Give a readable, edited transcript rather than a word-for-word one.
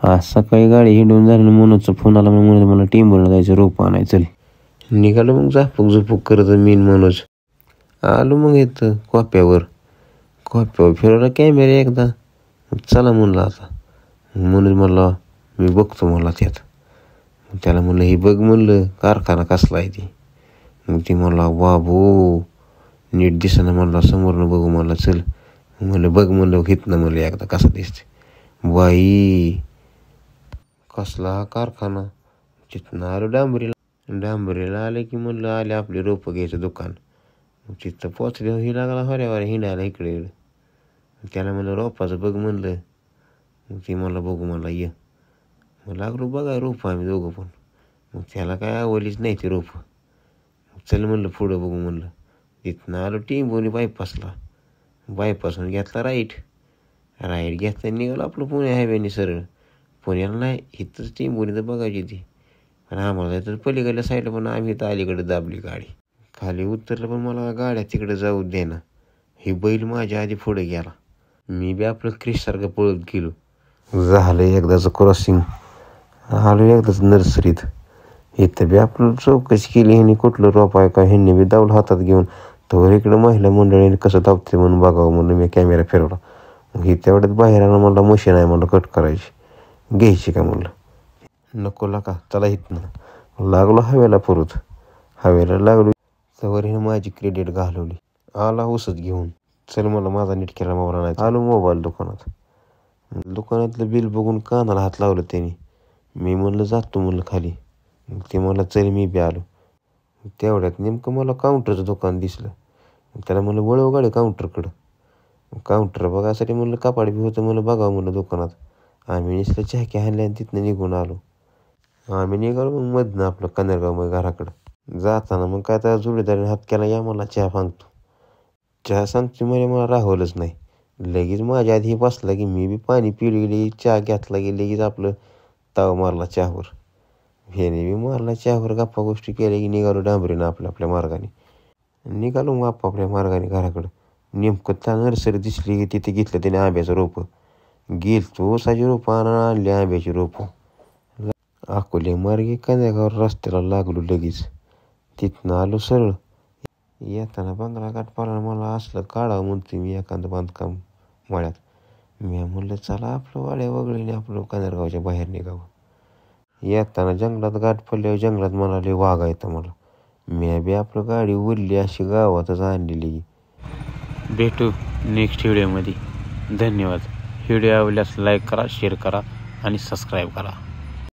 आज सकाळी गाडी हिंडून झाली मनोजचा फोन आला. म्हणून मला टिंबरला जायचं रोप आणायचं. चल निघालो मग झापूक झुपूक करत मी मनोज. आलो मग येतं कॉप्यावर फिरवला कॅमेरा एकदा. चला म्हणलं आता. मनोज म्हणला मी बघतो मला त्यात. त्याला म्हणलं हे बघ म्हणलं कारखाना कसला आहे ती. मग ती म्हणला बाबो नीट दिसेना म्हणला समोरनं बघू म्हणला. चल म्हणलं बघ म्हणलं हितनं म्हणलं एकदा कसा दिसते. बाई कसला कारखाना. तिथनं आलो डांबरीला आले की म्हणलं आले आपले रोपं घ्यायचं दुकान. तिथं पोचले ही लागला हऱ्यावर हिंडायला इकडे. त्याला म्हणलं रोपाचं बघ म्हणलं. मग ती मला बघू मला ये. मग लागलो बघा रोपं आम्ही दोघं पण. मग त्याला काय आवडलीच नाही ती रोपं. चल म्हणलं पुढं बघू म्हणलं. तिथनं आलो टिंबोनी बायपासून घेतला राईट घेतला निघालं आपलं पुणे हायवेने सरळ. पुण्याला नाही इथंच टिंबोनी तर बघायची ती. पण आम्हाला जायचं पलीकडल्या साईडला. पण आम्ही इथं अलीकडे दाबली गाडी. खाली उतरलं पण मला गाड्या तिकडे जाऊ दे ना. ही बैल माझ्या आधी पुढे गेला. मी बी आपलं क्रिशसारखं पळत गेलो. झालं एकदाचं क्रॉसिंग. आलो एकदाच नर्सरीत. इथं बी आपलं चौकशी केली. ह्यांनी कुठलं रोप आहे का. ह्यांनी बी दावलं हातात घेऊन. तर इकडं महिला मंडळीने कसं दावते म्हणून बघावं म्हणून मी कॅमेरा फिरवला. ही तेवढ्यात बाहेर आला म्हणला मशीन आहे म्हणलं कट करायची. घ्यायची का म्हणलं. नको का चला इथनं. लागलो हवेला लागलो. तर हिनं माझी क्रेडिट घालवली. आला उसत घेऊन. चल मला माझा नीट केला मोबाईल नाही. आलो मोबाईल दुकानातलं बिल बघून कानाला हात लावलं त्याने. मी म्हणलं जातो म्हणलं खाली. ते मला चल मी बी आलो. तेवढ्यात नेमकं मला काउंटरचं दुकान दिसलं. त्याला म्हणलं वळव गाडी काउंटरकडं. काउंटर बघायसाठी म्हणलं कापाड बी होतं म्हणलं बघावं म्हणलं दुकानात. आम्ही नुसतं चहाकी आणल्या आणि तिथनं निघून आलो. आम्ही निघालो मग मधनं आपलं कनेरगाव मग घराकडं जाताना मग काय त्या जोडीदाराने हात केला या मला चहा सांगतो म्हणजे मला राहवलंच नाही. लगेच माझ्या आधी बसला की मी बी पाणी पिली गेली चहा घेतला की लगेच आपलं ताव मारला चहावर. ह्याने बी मारला चहावर गप्पा गोष्टी केल्या की निघालो डांबरीनं आपल्या मार्गाने. निघालो मग आपापल्या मार्गाने घराकडं. नेमकं त्या नर्सरी दिसली की तिथे घेतलं त्याने आंब्याचं रोपं. गेलतो ऊसाची रोपं आणली आंब्याची रोपं. अकोले मार्गे कन्यागावर रस्त्याला लागलो लगेच. तिथनं आलो सरळ. येताना बंगला गाठ पाला मला असलं काढावं म्हणतो मी एखादं बांधकाम मळ्यात. मी म्हणलं चला आपलं वाड्या वगळीने आपलं कन्यागावच्या बाहेर निघावं. येताना जंगलात गाठ पडल्यावर जंगलात म्हणाले वाघ येतं मला. मी बी आपलं गाडी उरली अशी गावातच आणलेली. भेटू नेक्स्ट व्हिडिओमध्ये. धन्यवाद. व्हिडिओ आवडल्यास लाईक करा, शेअर करा आणि सबस्क्राईब करा.